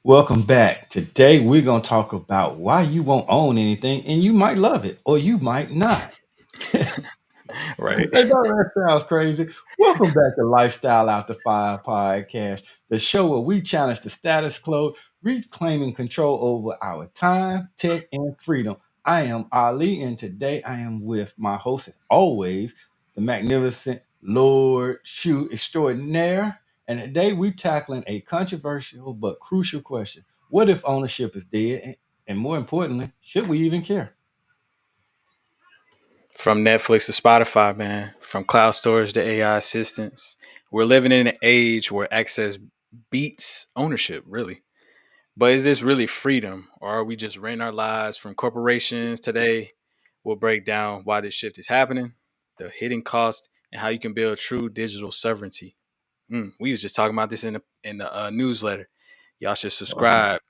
Welcome back. Today we're going to talk about why you won't own anything and you might love it or you might not. Right. Hey, that sounds crazy. Welcome back to Lifestyle After 5 podcast, the show where we challenge the status quo, reclaiming control over our time, tech, and freedom. I am Ali, and today I am with my host, as always, the magnificent Lord Shu extraordinaire. And today we're tackling a controversial but crucial question. What if ownership is dead? And more importantly, should we even care? From Netflix to Spotify, man, from cloud storage to AI assistants. We're living in an age where access beats ownership, really. But is this really freedom, or are we just renting our lives from corporations today? We'll break down why this shift is happening, the hidden cost, and how you can build true digital sovereignty. We was just talking about this in the newsletter. Y'all should subscribe.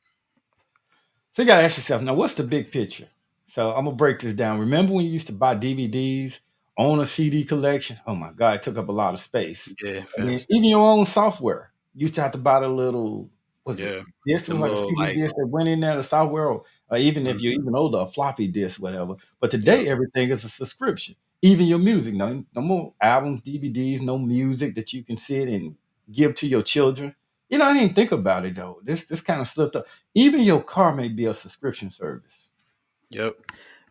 So you got to ask yourself now, what's the big picture? So I'm gonna break this down. Remember when you used to buy DVDs, own a CD collection? Oh my God, it took up a lot of space. Yeah, I mean, fast. even your own software. You used to have to buy the little, was it Yeah, this the was like a little CD like, disc that went in there, the software, or even if you're mhm, even older, a floppy disk, whatever. But yep, today everything is a subscription. Even your music, no more albums, DVDs, no music that you can sit and give to your children. I didn't think about it though. This kind of slipped up. Even your car may be a subscription service. yep.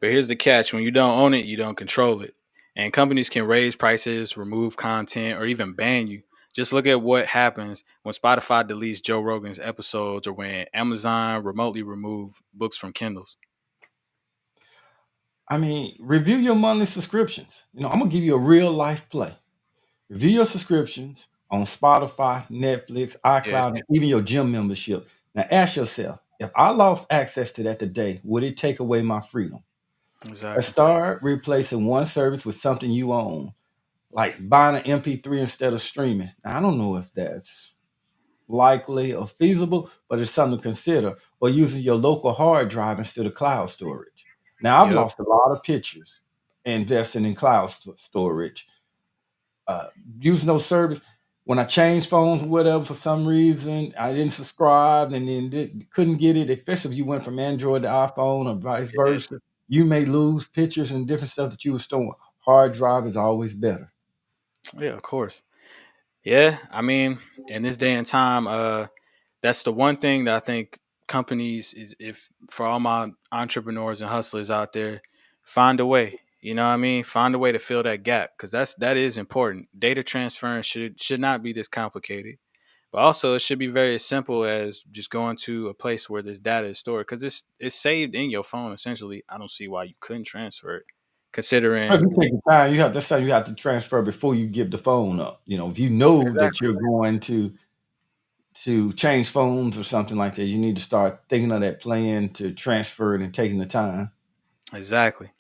But here's the catch: when you don't own it, you don't control it. And companies can raise prices, remove content, or even ban you. Just look at what happens when Spotify deletes Joe Rogan's episodes or when Amazon remotely remove books from Kindles. I mean, review your monthly subscriptions. I'm gonna give you a real life play. Review your subscriptions on Spotify, Netflix, Yeah, iCloud, and even your gym membership. Now ask yourself, if I lost access to that today, would it take away my freedom? Let's exactly. start replacing one service with something you own, like buying an MP3 instead of streaming. Now, I don't know if that's likely or feasible, but it's something to consider. Or using your local hard drive instead of cloud storage. Now, I've Yep. lost a lot of pictures investing in cloud storage. Uh, Using those service. When I changed phones or whatever, for some reason, I didn't subscribe and then couldn't get it, especially if you went from Android to iPhone or vice Yeah. versa. You may lose pictures and different stuff that you were storing. Hard drive is always better. Yeah, of course. Yeah, I mean, in this day and time, that's the one thing that I think companies is, if for all my entrepreneurs and hustlers out there, find a way. You know what I mean? Find a way to fill that gap because that is important. Data transference should not be this complicated, but also it should be very simple as just going to a place where this data is stored because it's saved in your phone. Essentially, I don't see why you couldn't transfer it, But if considering you take the time, that's how you have to transfer before you give the phone up. If you know that exactly you're going to change phones or something like that, you need to start thinking of that plan to transfer it and taking the time. exactly.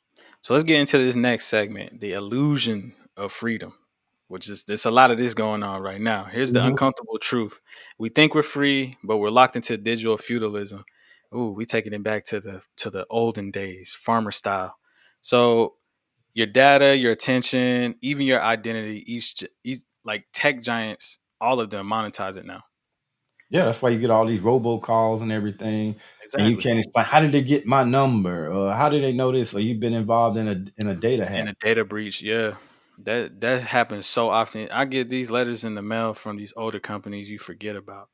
So let's get into this next segment, the illusion of freedom, which is there's a lot of this going on right now. Here's the Mhm. uncomfortable truth. We think we're free, but we're locked into digital feudalism. Ooh, we taking it back to the olden days, farmer style. So your data, your attention, even your identity, each like tech giants, all of them monetize it now. Yeah, that's why you get all these robocalls and everything, and you Exactly. can't explain how did they get my number, or how did they know this, or you've been involved in a data In hack. a data breach, yeah. That happens so often. I get these letters in the mail from these older companies you forget about.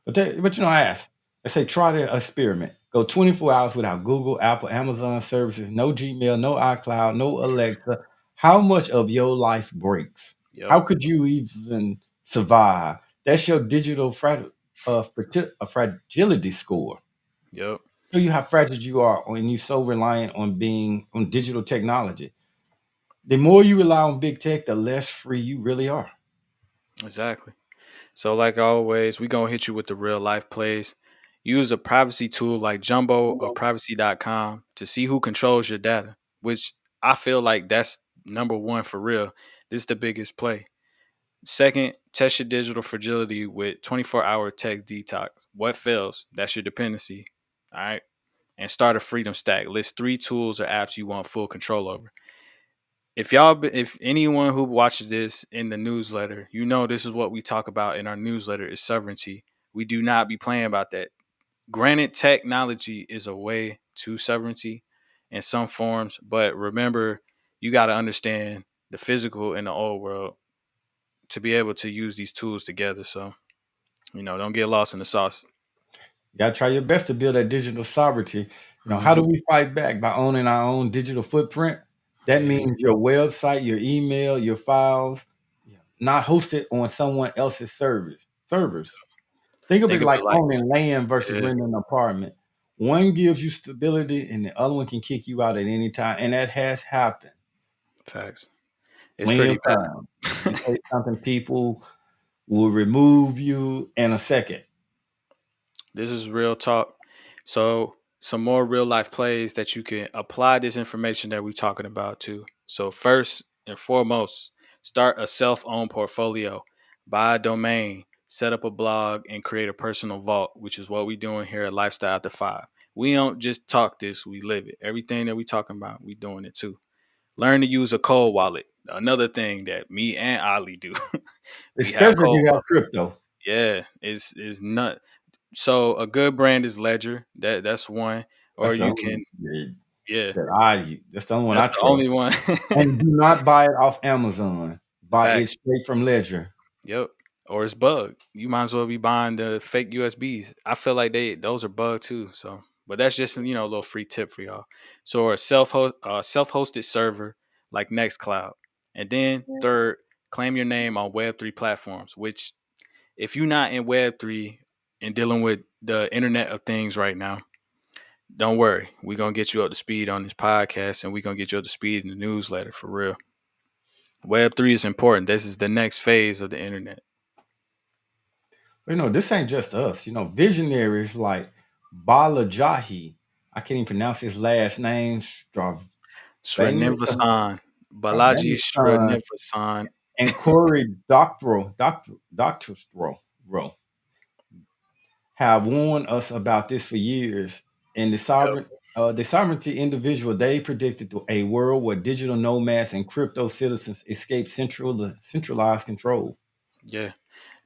But I ask, I say try the experiment. Go 24 hours without Google, Apple, Amazon services, no Gmail, no iCloud, no Alexa. How much of your life breaks? Yep. How could you even survive? That's your digital fragility score. Yep. Show you how fragile you are when you're so reliant on being on digital technology. The more you rely on big tech, the less free you really are. Exactly. So like always, we gonna hit you with the real life plays. Use a privacy tool like Jumbo or privacy.com to see who controls your data, which I feel like that's number one for real. This is the biggest play. Second, test your digital fragility with 24-hour text detox. What fails? That's your dependency. All right. And start a freedom stack. List three tools or apps you want full control over. If anyone who watches this in the newsletter, you know this is what we talk about in our newsletter is sovereignty. We do not be playing about that. Granted, technology is a way to sovereignty in some forms, but remember, you got to understand the physical and the old world to be able to use these tools together. So, don't get lost in the sauce. You gotta try your best to build that digital sovereignty. How do Hmm. we fight back? By owning our own digital footprint. That Yeah, means your website, your email, your files, not hosted on someone else's servers. Think of think it of like it like owning land versus yeah, renting an apartment. One gives you stability and the other one can kick you out at any time. And that has happened facts. It's plenty pretty of times. You bad. say something, people will remove you in a second. This is real talk. So, some more real life plays that you can apply this information that we're talking about to. So, first and foremost, start a self owned portfolio, buy a domain, set up a blog, and create a personal vault, which is what we're doing here at Lifestyle After 5. We don't just talk this, we live it. Everything that we talking about, we doing it too. Learn to use a cold wallet. Another thing that me and Ali do. We have Especially if cold you have wallets. crypto. Yeah, is not so a good brand is Ledger. That's one. Or That's the you only can, that yeah, I use. That's the only one I that's the only trust. one. And do not buy it off Amazon. Buy it Facts. straight from Ledger. Yep. Or it's bugged. You might as well be buying the fake USBs. I feel like those are bugged too. So, but that's just a little free tip for y'all. So, a self-hosted server like Nextcloud, and then third, claim your name on Web3 platforms. Which, if you're not in Web3 and dealing with the Internet of Things right now, don't worry. We're going to get you up to speed on this podcast and we're going to get you up to speed in the newsletter for real. Web3 is important. This is the next phase of the internet. This ain't just us. Visionaries like Balajahi. I can't even pronounce his last name. Stravania, Srinivasan, Balaji Srinivasan. and Corey Doctorow have warned us about this for years. And Yep. the sovereignty individual, they predicted a world where digital nomads and crypto citizens escape centralized control. Yeah,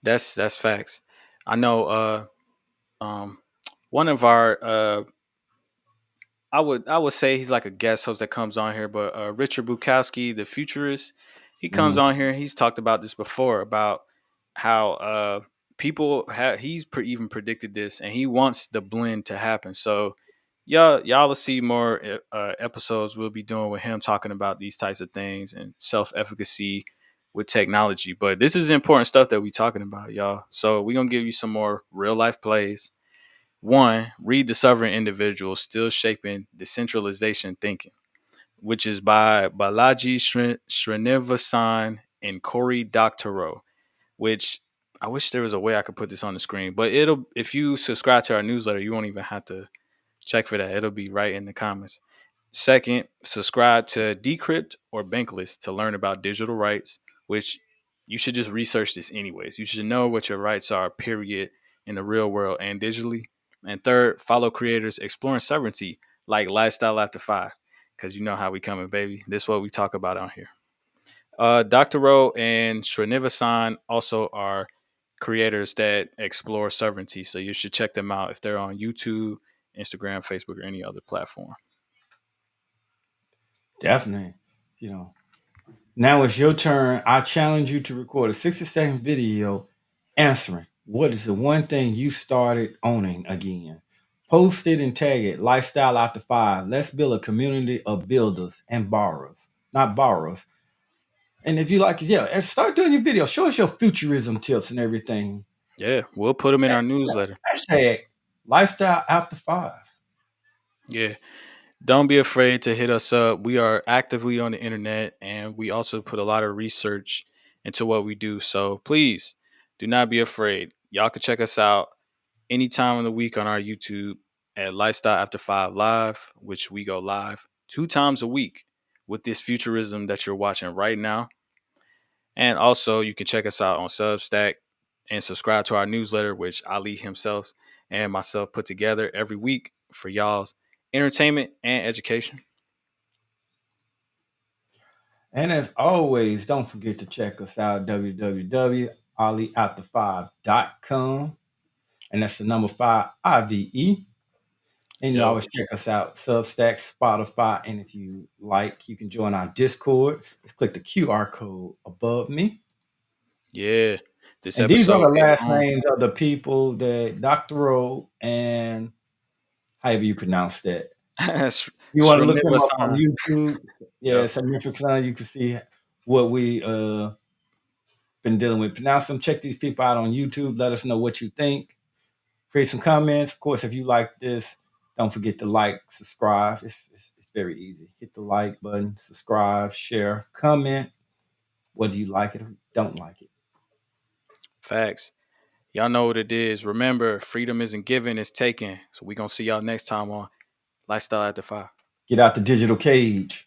that's facts. I know um one of our I would say he's like a guest host that comes on here, but Richard Bukowski, the futurist, he comes Mhm. on here. He's talked about this before about how even predicted this, and he wants the blend to happen. So y'all will see more episodes we'll be doing with him talking about these types of things and self-efficacy with technology. But this is important stuff that we talking about, y'all. So we're gonna give you some more real life plays. One, read The Sovereign Individual, Still Shaping Decentralization Thinking, which is by Balaji Srinivasan and Cory Doctorow, which I wish there was a way I could put this on the screen, but if you subscribe to our newsletter, you won't even have to check for that. It'll be right in the comments. Second, subscribe to Decrypt or Bankless to learn about digital rights, which you should just research this anyways. You should know what your rights are, period, in the real world and digitally. And third, follow creators exploring sovereignty like Lifestyle After 5, because you know how we coming, baby. This is what we talk about on here. Dr. Rowe and Srinivasan also are creators that explore sovereignty, so you should check them out if they're on YouTube, Instagram, Facebook, or any other platform. Definitely. You know, Now it's your turn. I challenge you to record a 60-second video answering what is the one thing you started owning again. Post it and tag it. Lifestyle After 5. Let's build a community of builders and borrowers, not borrowers. And if you like, yeah, and start doing your video. Show us your futurism tips and everything. Yeah, we'll put them in our newsletter. Hashtag Lifestyle After 5. Yeah. Don't be afraid to hit us up. We are actively on the internet and we also put a lot of research into what we do. So please do not be afraid. Y'all can check us out anytime of the week on our YouTube at Lifestyle After 5 Live, which we go live 2 times a week with this futurism that you're watching right now. And also, you can check us out on Substack and subscribe to our newsletter, which Ali himself and myself put together every week for y'all's entertainment and education. And as always, don't forget to check us out www.aliafter5.com. and that's the number 5IVE. And you Yo, always check us out, Substack, Spotify, and if you like, you can join our Discord. Just click the QR code above me. yeah. This And these are episode the hit last home. names of the people that Dr. O and however you pronounce that. You want to look them up on Srinivasan. YouTube. Yeah, Yep. significant. You can see what we been dealing with. Pronounce them. Check these people out on YouTube. Let us know what you think. Create some comments. Of course, if you like this, don't forget to like, subscribe. It's very easy. Hit the like button, subscribe, share, comment, whether you like it or don't like it. Facts. Y'all know what it is. Remember, freedom isn't given, it's taken. So we gonna see y'all next time on Lifestyle After 5. Get out the digital cage.